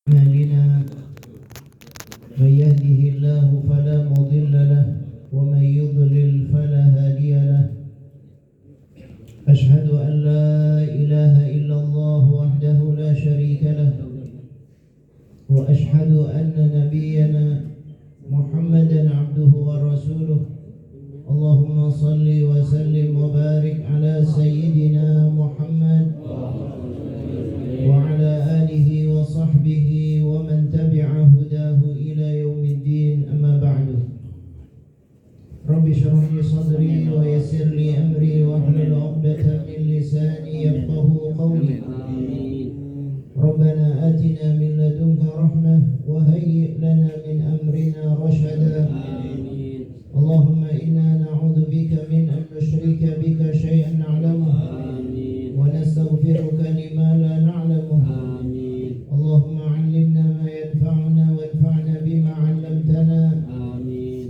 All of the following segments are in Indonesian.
أعمالنا من يهده الله فلا مضل له ومن يضلل فلا هادي له أشهد أن لا إله إلا الله وحده لا شريك له وأشهد أن نبينا محمدا عبده ورسوله اللهم صل وسلم وبارك على سيدنا محمد وعلى آله وصحبه ومن تبع هداه إلى يوم الدين أما بعد رب اشرح لي صدري ويسر لي أمري واحلل عقدة من لساني يفقه قولي ربنا آتنا من لدنك رحمة وهيئ لنا من أمرنا رشدا اللهم إنا نعوذ بك من أن نشرك بك شيئا نعلمه ونستغفرك لما لا نعلمه اللهم علمنا ما ينفعنا وانفعنا بما علمتنا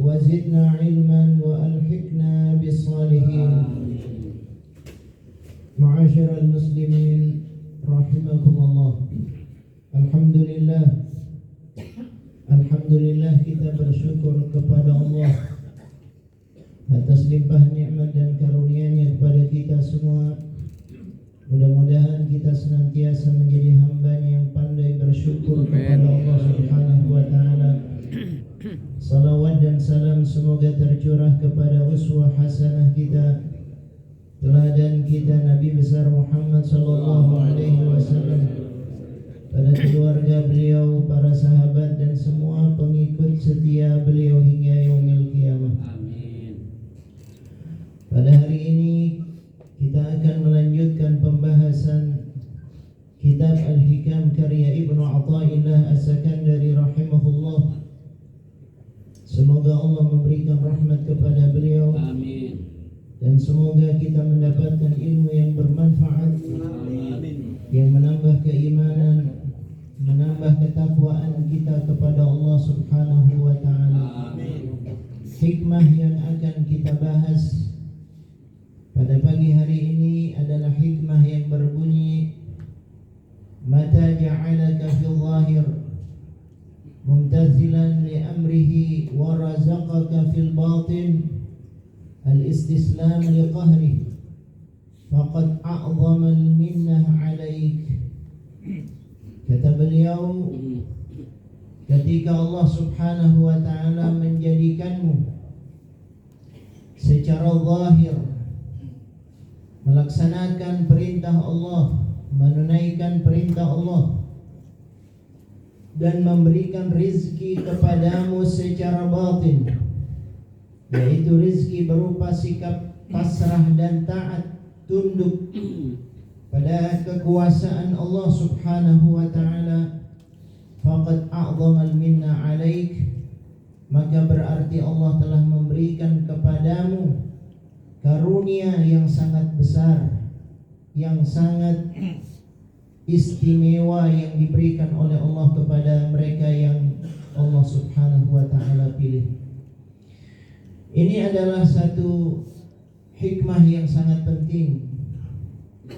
وزدنا علما وألحقنا بالصالحين معاشر المسلمين رحمكم الله. Alhamdulillah kita bersyukur kepada Allah atas limpah nikmat dan karunia-Nya kepada kita semua. Mudah-mudahan kita senantiasa menjadi hamba-Nya yang pandai bersyukur kepada Allah Subhanahu wa taala. Salawat dan salam semoga tercurah kepada uswah hasanah kita, teladan kita Nabi besar Muhammad sallallahu alaihi wasallam, pada keluarga beliau, para sahabat dan semua pengikut setia beliau hingga yaumil qiyamah. Amin. Pada hari ini kita akan melanjutkan pembahasan kitab Al-Hikam karya Ibnu Athaillah As-Sakandari rahimahullah. Semoga Allah memberikan rahmat kepada beliau. Amin. Dan semoga kita mendapatkan ilmu yang bermanfaat. Amin. Yang menambah keimanan, menambah ketakwaan kita kepada Allah Subhanahu wa taala. Amin. Hikmah yang akan kita bahas pada pagi hari ini adalah hikmah yang berbunyi mata ja'alaka fil zahir mumtathilan li amrihi wa razaqaka fil batin al-istislam li qahrihi faqad a'zama al-minnah 'alaik. Kata beliau, ketika Allah Subhanahu wa taala menjadikanmu secara zahir melaksanakan perintah Allah, menunaikan perintah Allah, dan memberikan rizki kepadamu secara batin, yaitu rizki berupa sikap pasrah dan taat, tunduk pada kekuasaan Allah Subhanahu wa taala, faqad a'zamal minna 'alaik, maka berarti Allah telah memberikan kepadamu karunia yang sangat besar, yang sangat istimewa yang diberikan oleh Allah kepada mereka yang Allah Subhanahu wa taala pilih. Ini adalah satu hikmah yang sangat penting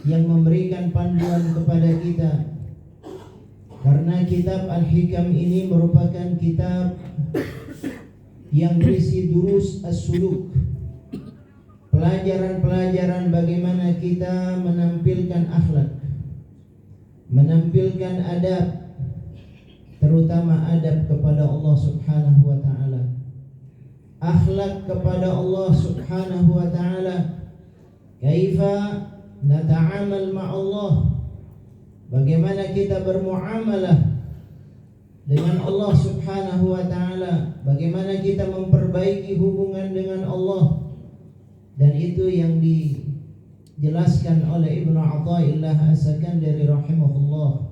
yang memberikan panduan kepada kita, karena kitab Al-Hikam ini merupakan kitab yang berisi durus as-suluk, pelajaran-pelajaran bagaimana kita menampilkan akhlak, menampilkan adab, terutama adab kepada Allah Subhanahu wa taala. Akhlak kepada Allah Subhanahu wa taala, kaifa nata'amal ma'allah, bagaimana kita bermuamalah dengan Allah Subhanahu wa taala, bagaimana kita memperbaiki hubungan dengan Allah. Dan itu yang dijelaskan oleh Ibnu Athaillah As-Sakandari rahimahullah.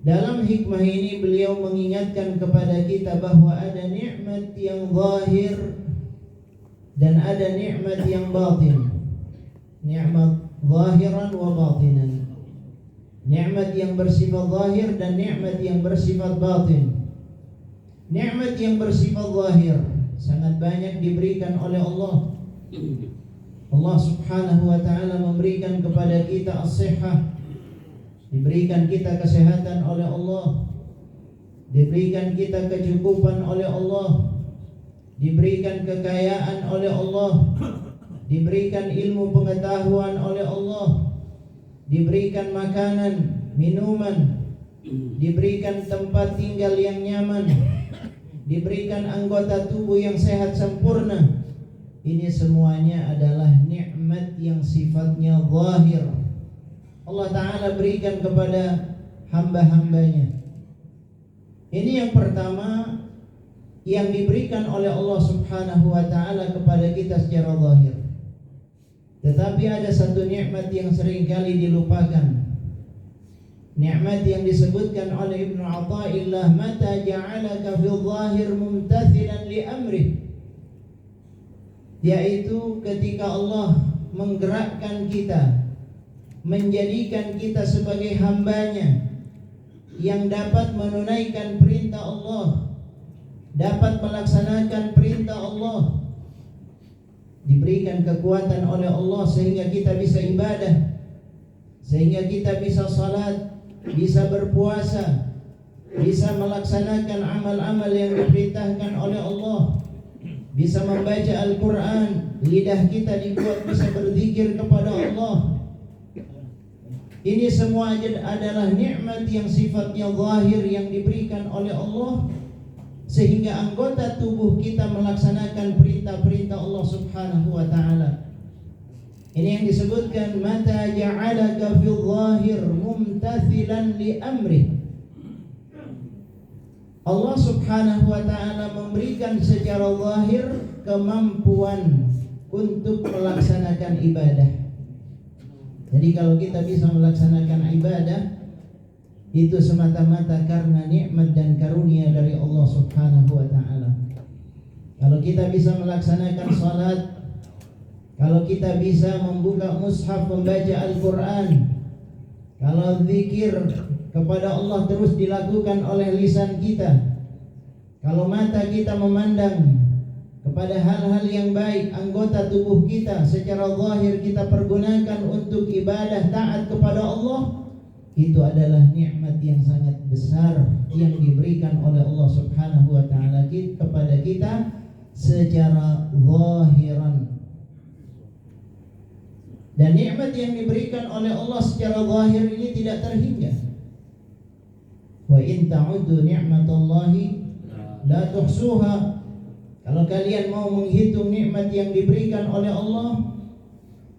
Dalam hikmah ini beliau mengingatkan kepada kita bahwa ada nikmat yang zahir dan ada nikmat yang batin. Nikmat zahiran wa batinan. Nikmat yang bersifat zahir dan nikmat yang bersifat batin. Nikmat yang bersifat zahir sangat banyak diberikan oleh Allah. Allah Subhanahu wa taala memberikan kepada kita as-sihhah, diberikan kita kesehatan oleh Allah, diberikan kita kecukupan oleh Allah, diberikan kekayaan oleh Allah, diberikan ilmu pengetahuan oleh Allah, diberikan makanan, minuman, diberikan tempat tinggal yang nyaman, diberikan anggota tubuh yang sehat sempurna. Ini semuanya adalah nikmat yang sifatnya zahir. Allah Ta'ala berikan kepada hamba-hambanya. Ini yang pertama yang diberikan oleh Allah Subhanahu wa Ta'ala kepada kita secara zahir. Tetapi ada satu nikmat yang seringkali dilupakan. Nikmat yang disebutkan oleh Ibnu Athaillah, mata ja'alaka fil zahir mumtathilan li amrih, yaitu ketika Allah menggerakkan kita, menjadikan kita sebagai hambanya yang dapat menunaikan perintah Allah, dapat melaksanakan perintah Allah, diberikan kekuatan oleh Allah sehingga kita bisa ibadah, sehingga kita bisa salat, bisa berpuasa, bisa melaksanakan amal-amal yang diperintahkan oleh Allah, bisa membaca Al-Quran, lidah kita dibuat bisa berzikir kepada Allah. Ini semua adalah nikmat yang sifatnya zahir yang diberikan oleh Allah, sehingga anggota tubuh kita melaksanakan perintah-perintah Allah Subhanahu wa Ta'ala. Ini yang disebutkan mata ja'alaka fil zahir mumtathilan li amrih. Allah Subhanahu wa Ta'ala memberikan secara zahir kemampuan untuk melaksanakan ibadah. Jadi kalau kita bisa melaksanakan ibadah, itu semata-mata karena nikmat dan karunia dari Allah Subhanahu wa Ta'ala. Kalau kita bisa melaksanakan salat, kalau kita bisa membuka mushaf, membaca Al-Quran, kalau zikir kepada Allah terus dilakukan oleh lisan kita, kalau mata kita memandang kepada hal-hal yang baik, anggota tubuh kita secara zahir kita pergunakan untuk ibadah taat kepada Allah, itu adalah nikmat yang sangat besar yang diberikan oleh Allah Subhanahu wa Ta'ala kepada kita secara zahiran. Dan nikmat yang diberikan oleh Allah secara zahir ini tidak terhingga. Wa in ta'uddu ni'matallahi la tuhsuha. Kalau kalian mau menghitung nikmat yang diberikan oleh Allah,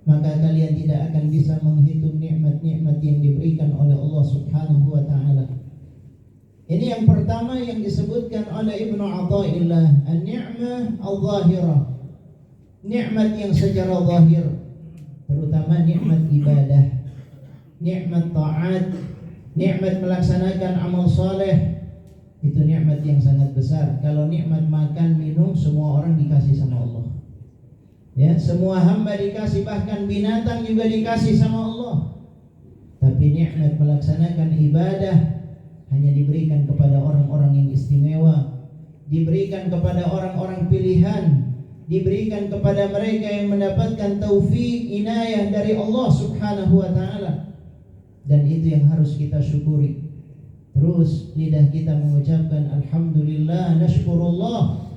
maka kalian tidak akan bisa menghitung nikmat-nikmat yang diberikan oleh Allah Subhanahu wa Ta'ala. Ini yang pertama yang disebutkan oleh Ibnu Athaillah, an-ni'mah al-zahirah. Nikmat yang secara zahir, terutama nikmat ibadah, nikmat taat, nikmat melaksanakan amal saleh. Itu nikmat yang sangat besar. Kalau nikmat makan, minum, semua orang dikasih sama Allah. Ya, semua hamba dikasih, bahkan binatang juga dikasih sama Allah. Tapi nikmat melaksanakan ibadah hanya diberikan kepada orang-orang yang istimewa, diberikan kepada orang-orang pilihan, diberikan kepada mereka yang mendapatkan taufik, inayah dari Allah Subhanahu wa Ta'ala. Dan itu yang harus kita syukuri. Terus lidah kita mengucapkan alhamdulillah, nashkurullah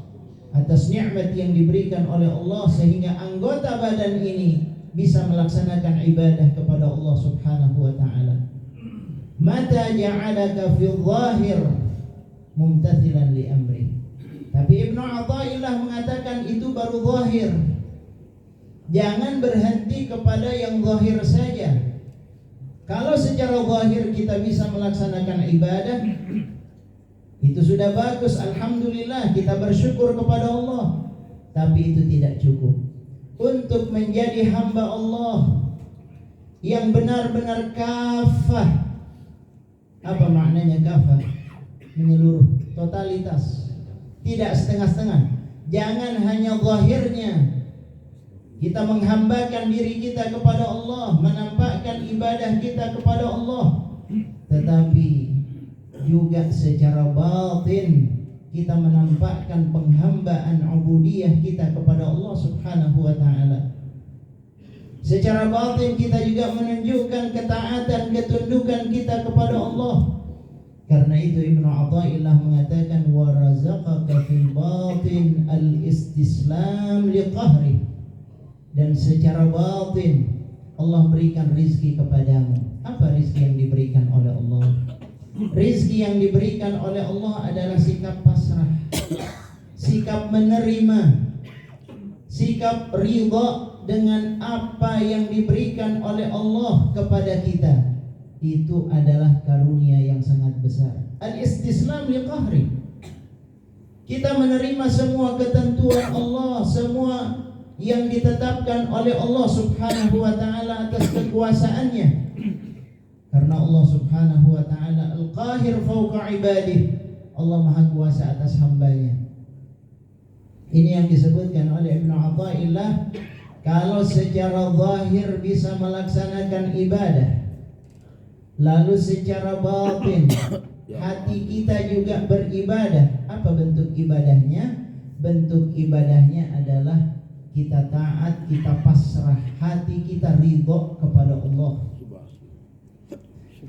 atas nikmat yang diberikan oleh Allah, sehingga anggota badan ini bisa melaksanakan ibadah kepada Allah Subhanahu wa Ta'ala. Mata ja'alaka fil zahir mumtathilan li amri. Tapi Ibnu Athaillah mengatakan itu baru zahir. Jangan berhenti kepada yang zahir saja. Kalau secara zahir kita bisa melaksanakan ibadah, itu sudah bagus, alhamdulillah, kita bersyukur kepada Allah. Tapi itu tidak cukup. Untuk menjadi hamba Allah yang benar-benar kafah. Apa maknanya kafah? Menyeluruh, totalitas, tidak setengah-setengah. Jangan hanya zahirnya kita menghambakan diri kita kepada Allah, menampakkan ibadah kita kepada Allah, tetapi juga secara batin kita menampakkan penghambaan ubudiyah kita kepada Allah Subhanahu wa Ta'ala. Secara batin kita juga menunjukkan ketaatan, ketundukan kita kepada Allah. Karena itu Ibnu Athaillah mengatakan wa razaqaka fil batin al-istislam liqahri, dan secara batin Allah berikan rizki kepadamu. Apa rizki yang diberikan oleh Allah? Rizki yang diberikan oleh Allah adalah sikap pasrah, sikap menerima, sikap ridha dengan apa yang diberikan oleh Allah kepada kita. Itu adalah karunia yang sangat besar. Al-istislam liqahri, kita menerima semua ketentuan Allah, semua yang ditetapkan oleh Allah Subhanahu wa ta'ala atas kekuasaannya. Karena Allah Subhanahu wa ta'ala al-qahir fawqa ibadih, Allah maha kuasa atas hambanya. Ini yang disebutkan oleh Ibnu Athaillah, kalau secara zahir bisa melaksanakan ibadah, lalu secara batin hati kita juga beribadah. Apa bentuk ibadahnya? Bentuk ibadahnya adalah kita taat, kita pasrah, hati kita ridho kepada Allah.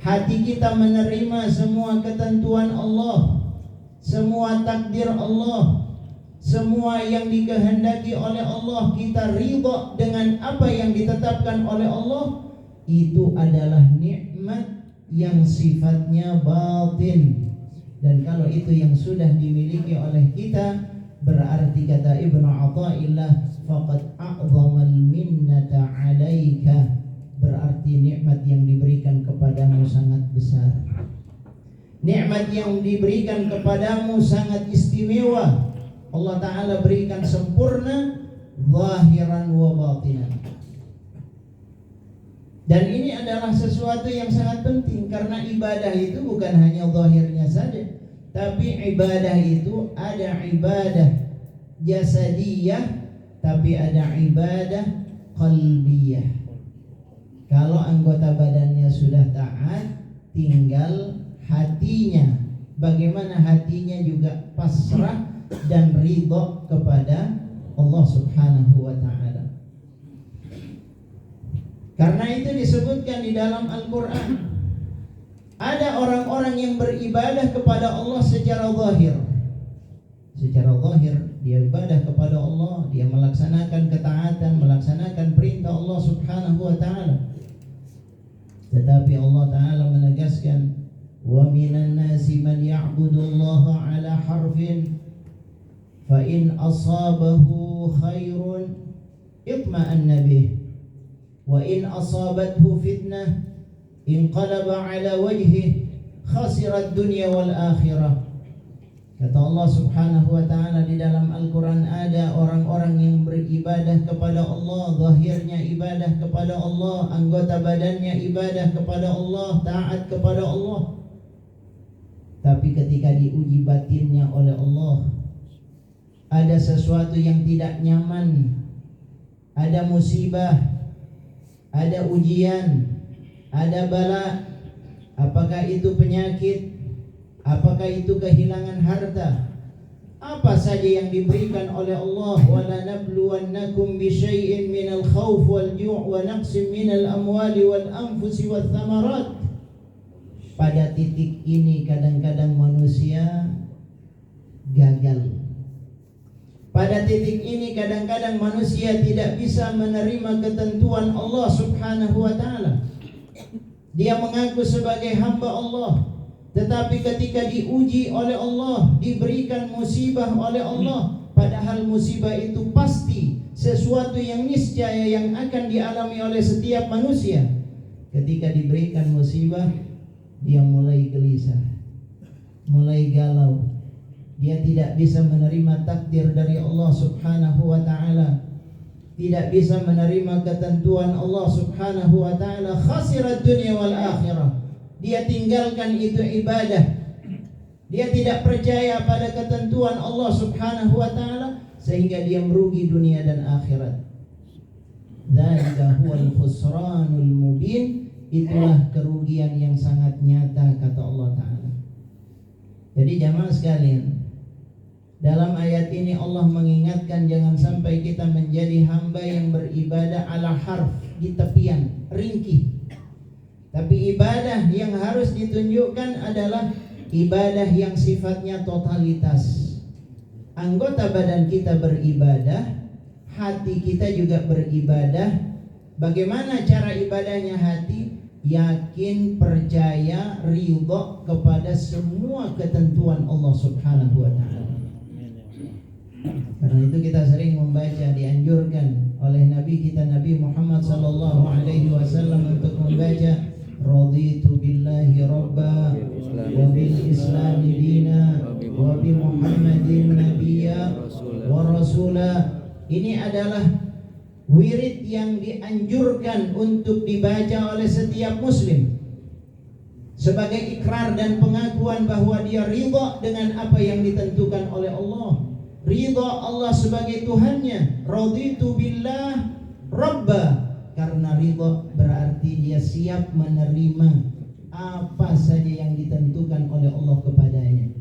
Hati kita menerima semua ketentuan Allah, semua takdir Allah, semua yang dikehendaki oleh Allah, kita ridho dengan apa yang ditetapkan oleh Allah. Itu adalah nikmat yang sifatnya batin. Dan kalau itu yang sudah dimiliki oleh kita, berarti kata Ibnu Athaillah, faqad a'zamal minnata 'alaika, berarti nikmat yang diberikan kepadamu sangat besar. Nikmat yang diberikan kepadamu sangat istimewa. Allah Ta'ala berikan sempurna zahiran wa batinan. Dan ini adalah sesuatu yang sangat penting, karena ibadah itu bukan hanya zahirnya saja, tapi ibadah itu ada ibadah jasadiyah, tapi ada ibadah qalbiyah. Kalau anggota badannya sudah taat, tinggal hatinya. Bagaimana hatinya juga pasrah dan ridho kepada Allah Subhanahu wa ta'ala. Karena itu disebutkan di dalam Al-Quran, ada orang-orang yang beribadah kepada Allah secara zahir. Secara zahir dia ibadah kepada Allah, dia melaksanakan ketaatan, melaksanakan perintah Allah Subhanahu wa ta'ala. Tetapi Allah Ta'ala menegaskan, wa minan nasi man ya'budullaha ala harfin fa in asabahu khairun itma'anna bih wa in asabathu fitnah inqalaba ala wajhih khasirat dunya wal akhirah. Kata Allah Subhanahu wa ta'ala di dalam Al-Quran, ada orang-orang yang beribadah kepada Allah, zahirnya ibadah kepada Allah, anggota badannya ibadah kepada Allah, taat kepada Allah. Tapi ketika diuji batinnya oleh Allah, ada sesuatu yang tidak nyaman, ada musibah, ada ujian, ada bala. Apakah itu penyakit? Apakah itu kehilangan harta? Apa saja yang diberikan oleh Allah, wala nabluwannakum bisyai'in minal khawf wal ju' wa naqsim minal amwali wal anfusi wath thamarat. Pada titik ini kadang-kadang manusia gagal. Pada titik ini kadang-kadang manusia tidak bisa menerima ketentuan Allah Subhanahu wa ta'ala. Dia mengaku sebagai hamba Allah, tetapi ketika diuji oleh Allah, diberikan musibah oleh Allah, padahal musibah itu pasti sesuatu yang niscaya yang akan dialami oleh setiap manusia. Ketika diberikan musibah, dia mulai gelisah, mulai galau. Dia tidak bisa menerima takdir dari Allah Subhanahu wa ta'ala, tidak bisa menerima ketentuan Allah Subhanahu wa ta'ala. Khasirat dunia wal akhirah. Dia tinggalkan itu ibadah. Dia tidak percaya pada ketentuan Allah Subhanahu wa ta'ala, sehingga dia merugi dunia dan akhirat. Dzalika huwal khusranul mubin. Itulah kerugian yang sangat nyata, kata Allah Ta'ala. Jadi jamaah sekalian, dalam ayat ini Allah mengingatkan jangan sampai kita menjadi hamba yang beribadah ala harf, di tepian, ringkih. Tapi ibadah yang harus ditunjukkan adalah ibadah yang sifatnya totalitas. Anggota badan kita beribadah, hati kita juga beribadah. Bagaimana cara ibadahnya hati? Yakin, percaya, ridho kepada semua ketentuan Allah Subhanahu wa ta'ala. Karena itu kita sering membaca, dianjurkan oleh Nabi kita Nabi Muhammad sallallahu alaihi wasallam untuk membaca raditu billahi rabba wa bil islami dina wa bi Muhammadin nabiyya wa rasula. Ini adalah wirid yang dianjurkan untuk dibaca oleh setiap muslim sebagai ikrar dan pengakuan bahwa dia ridha dengan apa yang ditentukan oleh Allah, ridha Allah sebagai Tuhannya. Raditu billah rabba, karena ridha berarti dia siap menerima apa saja yang ditentukan oleh Allah kepadanya,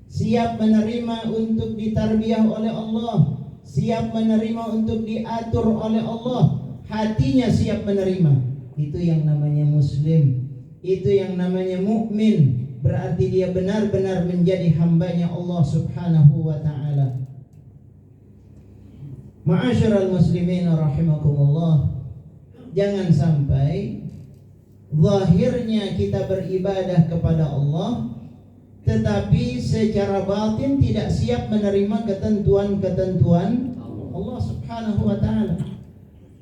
siap menerima untuk ditarbiyah oleh Allah, siap menerima untuk diatur oleh Allah, hatinya siap menerima. Itu yang namanya muslim, itu yang namanya mukmin. Berarti dia benar-benar menjadi hambanya Allah Subhanahu wa ta'ala. Ma'asyiral muslimin rahimakumullah, jangan sampai zahirnya kita beribadah kepada Allah tetapi secara batin tidak siap menerima ketentuan-ketentuan Allah Subhanahu wa ta'ala.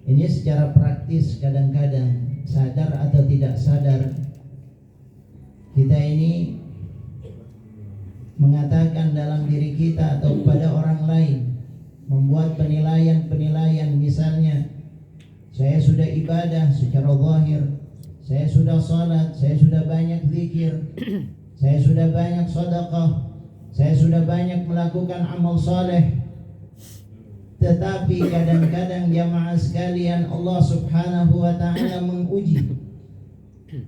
Ini secara praktis, kadang-kadang sadar atau tidak sadar kita ini mengatakan dalam diri kita atau pada orang lain, membuat penilaian-penilaian. Misalnya, saya sudah ibadah secara zahir, saya sudah salat, saya sudah banyak zikir, saya sudah banyak sedekah, saya sudah banyak melakukan amal saleh. Tetapi kadang-kadang jamaah sekalian, Allah Subhanahu wa ta'ala menguji.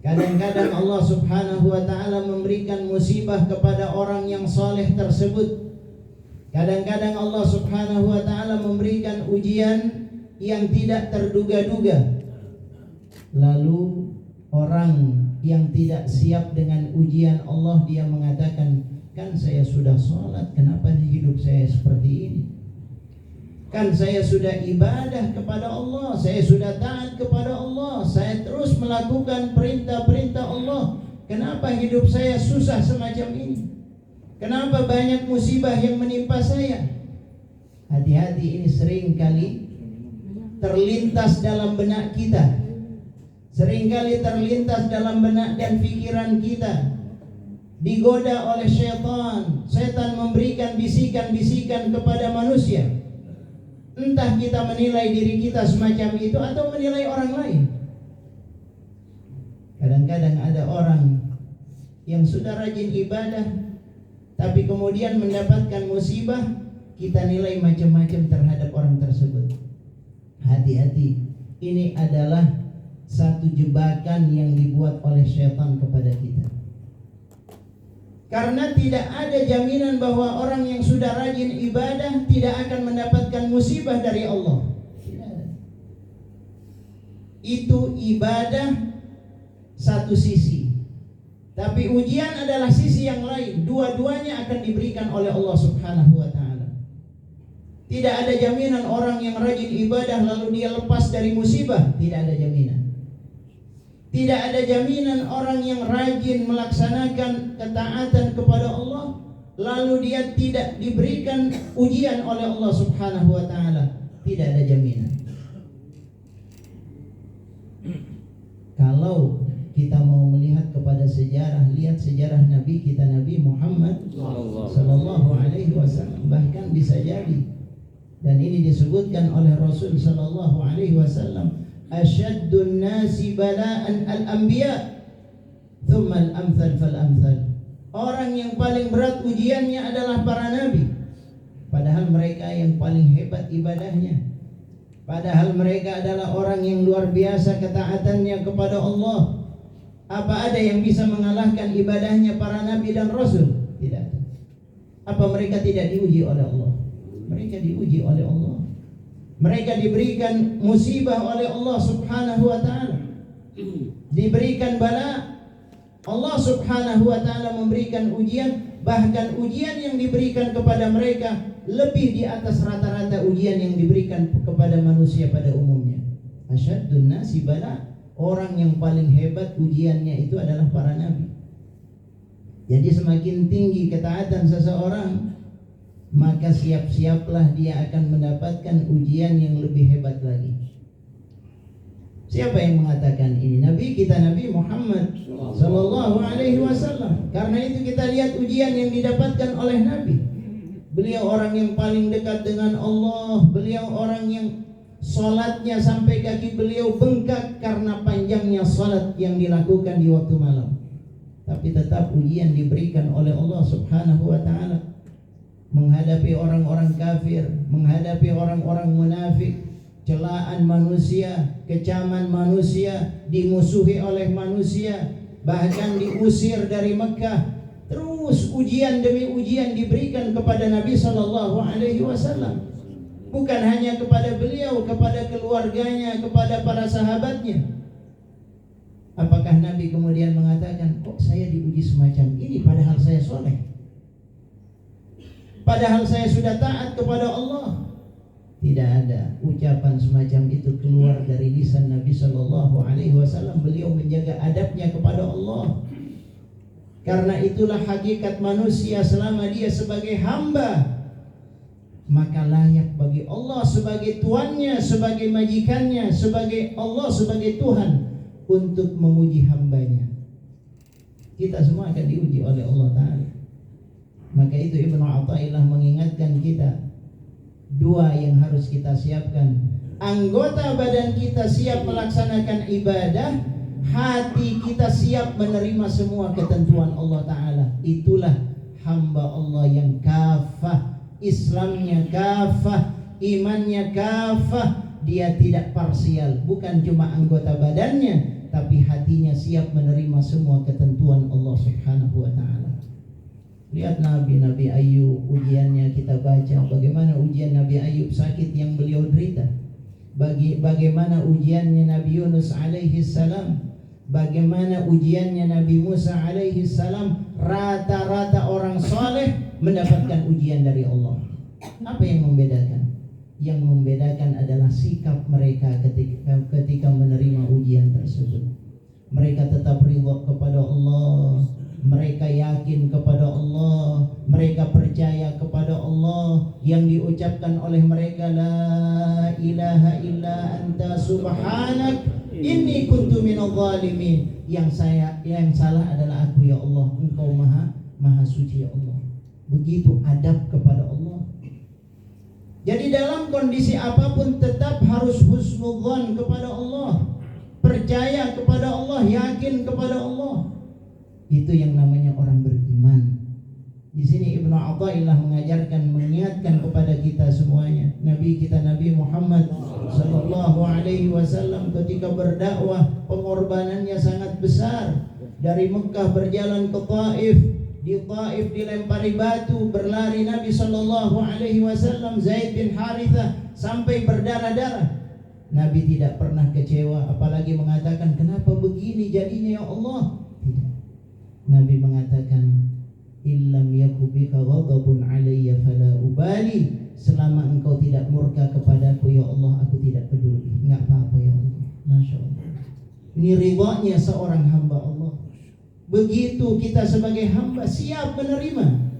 Kadang-kadang Allah Subhanahu wa ta'ala memberikan musibah kepada orang yang saleh tersebut. Kadang-kadang Allah Subhanahu wa ta'ala memberikan ujian yang tidak terduga-duga. Lalu orang yang tidak siap dengan ujian Allah, dia mengatakan, kan saya sudah sholat, kenapa hidup saya seperti ini? Kan saya sudah ibadah kepada Allah, saya sudah taat kepada Allah, saya terus melakukan perintah-perintah Allah, kenapa hidup saya susah semacam ini? Kenapa banyak musibah yang menimpa saya? Hati-hati, ini sering kali terlintas dalam benak kita, seringkali terlintas dalam benak dan pikiran kita. Digoda oleh syaitan, setan memberikan bisikan-bisikan kepada manusia. Entah kita menilai diri kita semacam itu atau menilai orang lain. Kadang-kadang ada orang yang sudah rajin ibadah, tapi kemudian mendapatkan musibah, kita nilai macam-macam terhadap orang tersebut. Hati-hati, ini adalah satu jebakan yang dibuat oleh syaitan kepada kita. Karena tidak ada jaminan bahwa orang yang sudah rajin ibadah tidak akan mendapatkan musibah dari Allah. Itu ibadah satu sisi, tapi ujian adalah sisi yang lain. Dua-duanya akan diberikan oleh Allah Subhanahu wa ta'ala. Tidak ada jaminan orang yang rajin ibadah lalu dia lepas dari musibah. Tidak ada jaminan. Tidak ada jaminan orang yang rajin melaksanakan ketaatan kepada Allah lalu dia tidak diberikan ujian oleh Allah Subhanahu wa ta'ala. Tidak ada jaminan. Kalau kita mau melihat kepada sejarah, lihat sejarah Nabi kita Nabi Muhammad sallallahu alaihi wasallam. Bahkan bisa jadi, dan ini disebutkan oleh Rasul sallallahu alaihi wasallam, asyaddun nasi bala'an al-anbiya thumma al-amthal fal-amthal. Orang yang paling berat ujiannya adalah para nabi, padahal mereka yang paling hebat ibadahnya, padahal mereka adalah orang yang luar biasa ketaatannya kepada Allah. Apa ada yang bisa mengalahkan ibadahnya para nabi dan rasul? Tidak ada. Apa mereka tidak diuji oleh Allah? Mereka diuji oleh Allah. Mereka diberikan musibah oleh Allah Subhanahu wa ta'ala, diberikan bala Allah Subhanahu wa ta'ala memberikan ujian, bahkan ujian yang diberikan kepada mereka lebih di atas rata-rata ujian yang diberikan kepada manusia pada umumnya. Asyaddun nasi bala, orang yang paling hebat ujiannya itu adalah para nabi. Jadi semakin tinggi ketaatan seseorang, maka siap-siaplah dia akan mendapatkan ujian yang lebih hebat lagi. Siapa yang mengatakan ini? Nabi kita, Nabi Muhammad sallallahu alaihi wasallam. Karena itu kita lihat ujian yang didapatkan oleh Nabi. Beliau orang yang paling dekat dengan Allah. Beliau orang yang salatnya sampai kaki beliau bengkak karena panjangnya salat yang dilakukan di waktu malam. Tapi tetap ujian diberikan oleh Allah Subhanahu wa ta'ala. Menghadapi orang-orang kafir, menghadapi orang-orang munafik, celaan manusia, kecaman manusia, dimusuhi oleh manusia, bahkan diusir dari Mekah. Terus ujian demi ujian diberikan kepada Nabi sallallahu alaihi wasallam. Bukan hanya kepada beliau, kepada keluarganya, kepada para sahabatnya. Apakah Nabi kemudian mengatakan, kok saya diuji semacam ini padahal saya soleh, padahal saya sudah taat kepada Allah? Tidak ada ucapan semacam itu keluar dari lisan Nabi sallallahu alaihi wasallam. Beliau menjaga adabnya kepada Allah. Karena itulah hakikat manusia selama dia sebagai hamba, maka layak bagi Allah sebagai tuannya, sebagai majikannya, sebagai Allah sebagai Tuhan untuk menguji hambanya. Kita semua akan diuji oleh Allah Ta'ala. Maka itu Ibnu Athaillah mengingatkan kita, dua yang harus kita siapkan. Anggota badan kita siap melaksanakan ibadah, hati kita siap menerima semua ketentuan Allah Ta'ala. Itulah hamba Allah yang kafah, Islamnya kafah, imannya kafah. Dia tidak parsial, bukan cuma anggota badannya, tapi hatinya siap menerima semua ketentuan Allah Subhanahu wa ta'ala. Lihat Nabi Ayub, ujiannya kita baca bagaimana ujian Nabi Ayub sakit yang beliau derita. Bagaimana ujiannya Nabi Yunus alaihi salam, bagaimana ujiannya Nabi Musa alaihi salam. Rata-rata orang soleh mendapatkan ujian dari Allah. Apa yang membedakan? Yang membedakan adalah sikap mereka ketika menerima ujian tersebut. Mereka tetap ridha kepada Allah, mereka yakin kepada Allah, mereka percaya kepada Allah. Yang diucapkan oleh mereka, la ilaha illa anta subhanak inni kuntu minadh dhalimin. Yang salah adalah aku ya Allah, engkau maha suci ya Allah. Begitu adab kepada Allah. Jadi dalam kondisi apapun tetap harus husnudzan kepada Allah, percaya kepada Allah, yakin kepada Allah. Itu yang namanya orang beriman. Di sini Ibnu Athaillah mengajarkan, mengingatkan kepada kita semuanya. Nabi kita Nabi Muhammad sallallahu alaihi wasallam ketika berdakwah, pengorbanannya sangat besar. Dari Mekah berjalan ke Taif. Di Taif dilempari batu, berlari Nabi sallallahu alaihi wasallam, Zaid bin Harithah, sampai berdarah-darah. Nabi tidak pernah kecewa, apalagi mengatakan, kenapa begini jadinya ya Allah? Tidak. Nabi mengatakan, illam yakubika ghadabun alayya fala ubali. Selama engkau tidak murka kepadaku ya Allah, aku tidak peduli. Enggak apa-apa ya Allah. Masya Allah. Ini ridhanya seorang hamba Allah. Begitu kita sebagai hamba siap menerima.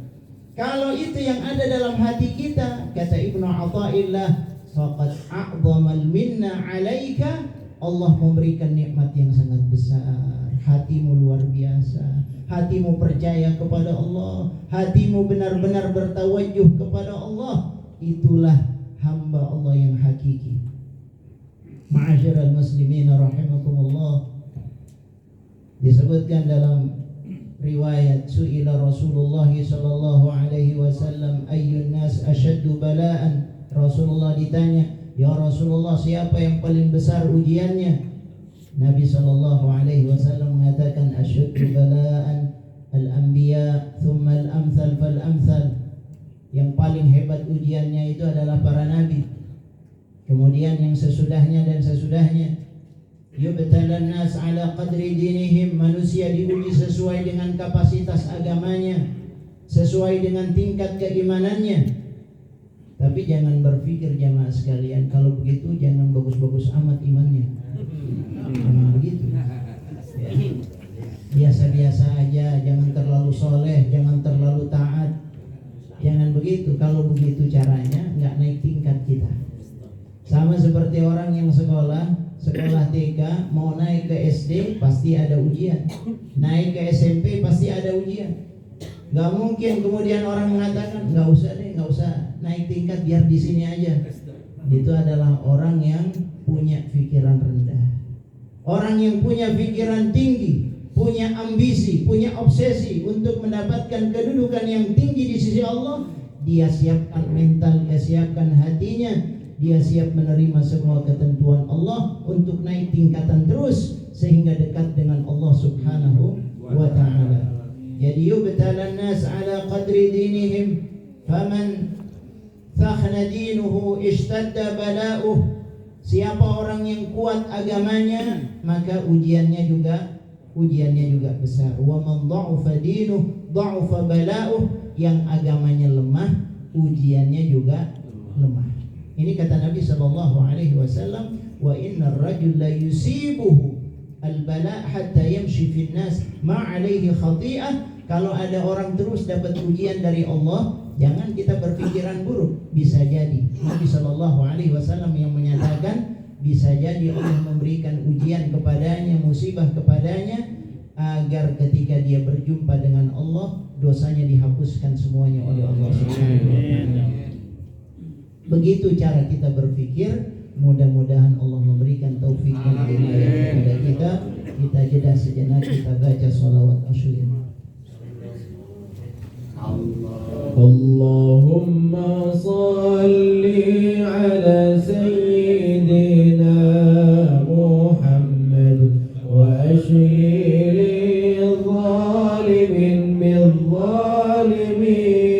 Kalau itu yang ada dalam hati kita, kata Ibnu Athaillah, faqad a'zamal minna 'alaika. Allah memberikan nikmat yang sangat besar. Hatimu luar biasa. Hatimu percaya kepada Allah. Hatimu benar-benar bertawajjuh kepada Allah. Itulah hamba Allah yang hakiki. Ma'asyiral muslimin rahimakumullah. Disebutkan dalam riwayat, su'ila Rasulullah sallallahu alaihi wasallam ayyun nas ashaddu bala'an. Rasulullah ditanya, ya Rasulullah, siapa yang paling besar ujiannya? Nabi sallallahu alaihi wasallam mengatakan, ashaddu bala'an al-anbiya thumma al-amthal fal-amthal. Yang paling hebat ujiannya itu adalah para nabi, kemudian yang sesudahnya dan sesudahnya. Yubtalan nas ala qadri dinihim, manusia diuji sesuai dengan kapasitas agamanya, sesuai dengan tingkat keimanannya. Tapi jangan berpikir jamaah sekalian, kalau begitu jangan bagus-bagus amat imannya. Jangan begitu ya. Biasa-biasa aja, jangan terlalu soleh, jangan terlalu taat. Jangan begitu, kalau begitu caranya nggak naik tingkat kita. Sama seperti orang yang sekolah TK, mau naik ke SD pasti ada ujian, naik ke SMP pasti ada ujian. Gak mungkin kemudian orang mengatakan nggak usah naik tingkat, biar di sini aja. Itu adalah orang yang punya pikiran rendah. Orang yang punya pikiran tinggi, punya ambisi, punya obsesi untuk mendapatkan kedudukan yang tinggi di sisi Allah, dia siapkan mental, dia siapkan hatinya. Dia siap menerima semua ketentuan Allah untuk naik tingkatan terus sehingga dekat dengan Allah Subhanahu wa ta'ala. Jadi yubtalan nas ala qadri dinihim, faman thahna dinuhu ishtadda bala'uh. Siapa orang yang kuat agamanya, maka ujiannya juga besar. Wa man dha'ufa dinuhu dha'ufa bala'uh. Yang agamanya lemah, ujiannya juga lemah. Ini kata Nabi sallallahu alaihi wasallam, wa innar rajul la yusibuhu al-bala' hatta yamshi fin nas ma 'alaihi khati'ah. Kalau ada orang terus dapat ujian dari Allah, jangan kita berpikiran buruk. Bisa jadi Nabi sallallahu alaihi wasallam yang menyatakan bisa jadi Allah memberikan ujian kepadanya, musibah kepadanya, agar ketika dia berjumpa dengan Allah, dosanya dihapuskan semuanya oleh Allah Subhanahu wa ta'ala. Begitu cara kita berpikir. Mudah-mudahan Allah memberikan taufik dan hidayah kepada kita. Kita jeda sejenak, kita baca salawat asyur. Allahumma salli ala sayyidina Muhammad wa ashhiri zalimin bil zalimin.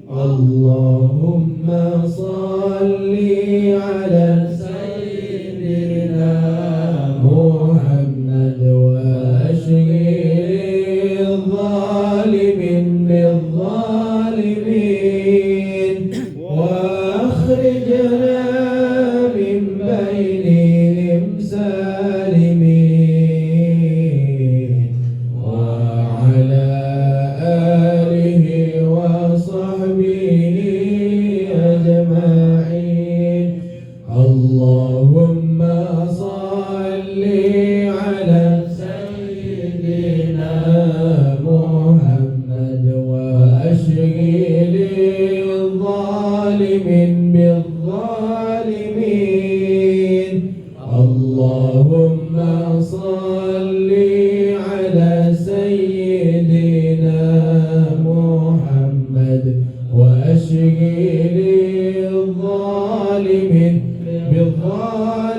Allahumma salli ala sayyidina Muhammad wa ashhiri zalimin bil zalimin wa akhrijna min bainihim salimin wa ala alihi wa sahbihi ajma'in. Allahumma salli ala sayyidina Muhammad wa ashghili zalimin bil zalimin. Allahumma salli ala sayyidina Muhammad wa ashghili zalimin bil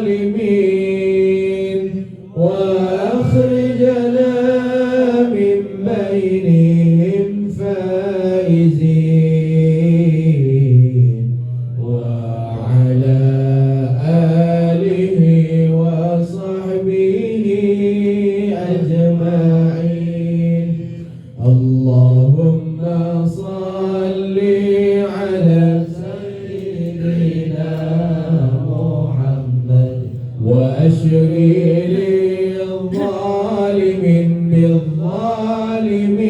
zalimin wa akhrijna min bainihim faizin wa ala alihi wa sahbihi ajma'in. Allahumma salli ala sayyidina Muhammad wa ashghili zalimin bil zalimin.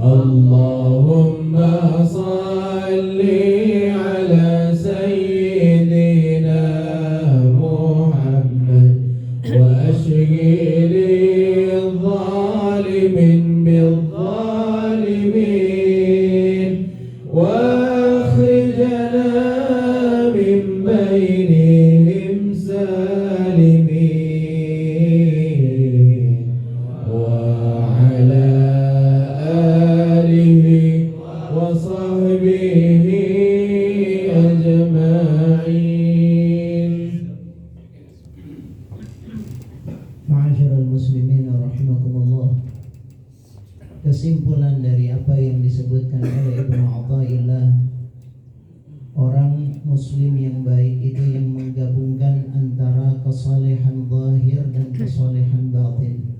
Allahumma salli ala sayyidina Muhammad wa ashghili zalimin bil zalimin wa akhrijna min bainihim salimin wa ala alihi wa sahbihi ajma'in. Ma'asyiral muslimin rahimakumullah. Kesimpulan dari apa yang disebutkan oleh Ibnu Athaillah Orang muslim yang baik itu yang menggabungkan antara kesalehan zahir dan kesalehan batin.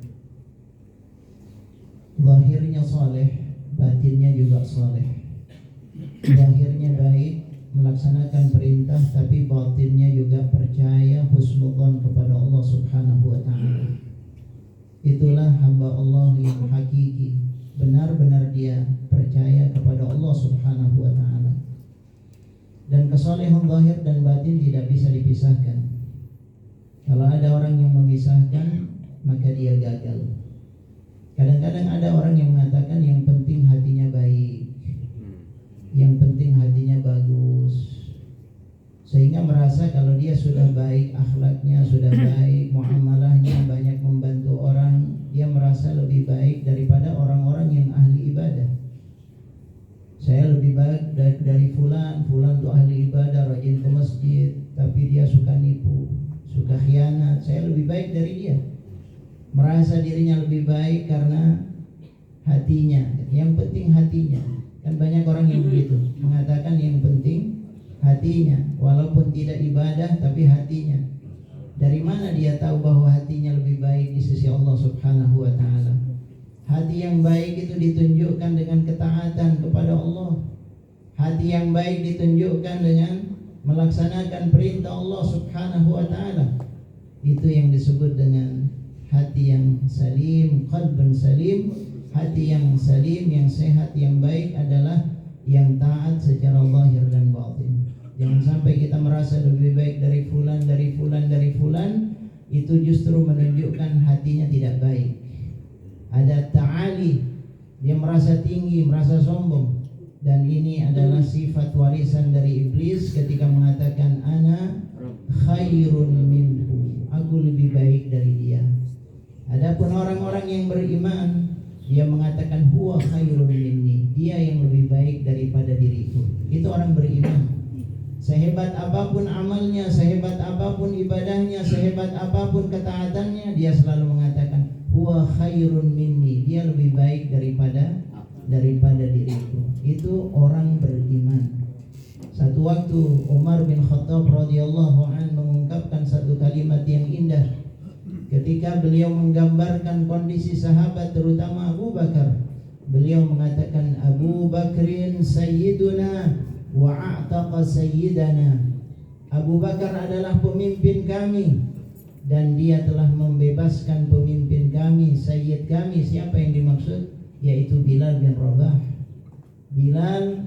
Zahirnya saleh, batinnya juga saleh. Zahirnya baik, melaksanakan perintah, tapi batinnya juga percaya husnudzon kepada Allah Subhanahu wa taala. Itulah hamba Allah yang hakiki, benar-benar dia percaya kepada Allah Subhanahu wa taala. Dan kesalehan zahir dan batin tidak bisa dipisahkan. Kalau ada orang yang memisahkan, maka dia gagal. Kadang-kadang ada orang yang mengatakan yang penting hatinya baik, yang penting hatinya bagus, sehingga merasa kalau dia sudah baik, akhlaknya sudah baik, muamalahnya banyak membantu orang, dia merasa lebih baik daripada orang-orang yang ahli ibadah. Saya lebih baik dari fulan tuh ahli ibadah, rajin ke masjid, tapi dia suka nipu, suka khianat. Saya lebih baik dari dia. Merasa dirinya lebih baik karena hatinya. Yang penting hatinya. Kan banyak orang yang begitu, mengatakan yang penting hatinya, walaupun tidak ibadah tapi hatinya. Dari mana dia tahu bahwa hatinya lebih baik di sisi Allah Subhanahu wa taala? Hati yang baik itu ditunjukkan dengan ketaatan kepada Allah. Hati yang baik ditunjukkan dengan melaksanakan perintah Allah Subhanahu wa taala. Itu yang disebut dengan hati yang salim, qalbun salim. Hati yang salim, yang sehat, yang baik adalah yang taat secara zahir dan batin. Jangan sampai kita merasa lebih baik dari fulan, itu justru menunjukkan hatinya tidak baik. Ada ta'ali, dia merasa tinggi, merasa sombong, dan ini adalah sifat warisan dari iblis ketika mengatakan ana khairun minhu, aku lebih baik dari dia. Adapun orang-orang yang beriman, dia mengatakan huwa khairun minni, dia yang lebih baik daripada diriku. Itu orang beriman. Sehebat apapun amalnya, sehebat apapun ibadahnya, sehebat apapun ketaatannya, dia selalu mengatakan huwa khairun minni, dia lebih baik daripada diriku. Itu orang beriman. Satu waktu Umar bin Khattab radhiyallahu anhu mengungkapkan satu kalimat yang indah ketika beliau menggambarkan kondisi sahabat, terutama Abu Bakar. Beliau mengatakan Abu Bakrin sayyiduna wa a'taqa sayyidana. Abu Bakar adalah pemimpin kami dan dia telah membebaskan pemimpin kami, sayyid kami. Siapa yang dimaksud? Yaitu Bilal bin Rabah. Bilal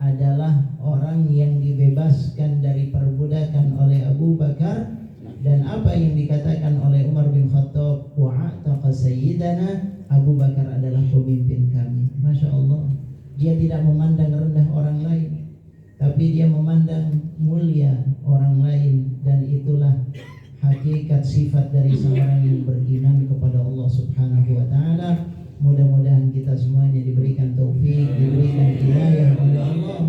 adalah orang yang dibebaskan dari perbudakan oleh Abu Bakar. Dan apa yang dikatakan oleh Umar bin Khattab, wa'ataqa sayyidana, Abu Bakar adalah pemimpin kami. Masya Allah, dia tidak memandang rendah orang lain, tapi dia memandang mulia orang lain. Dan itulah hakikat sifat dari seorang yang beriman kepada Allah Subhanahu wa ta'ala. Mudah-mudahan kita semuanya diberikan taufik, diberikan hidayah oleh Allah,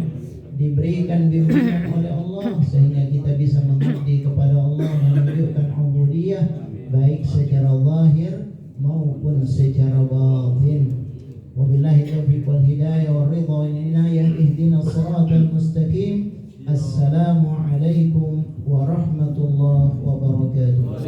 diberikan bimbingan oleh Allah, sehingga kita bisa mengabdi kepada Allah, menunjukkan ubudiyah baik secara zahir maupun secara batin. Wabillahi taufiq wal hidayah wal ridha wal inayah, ihdinas siratal mustaqim. Assalamualaikum warahmatullahi wabarakatuh.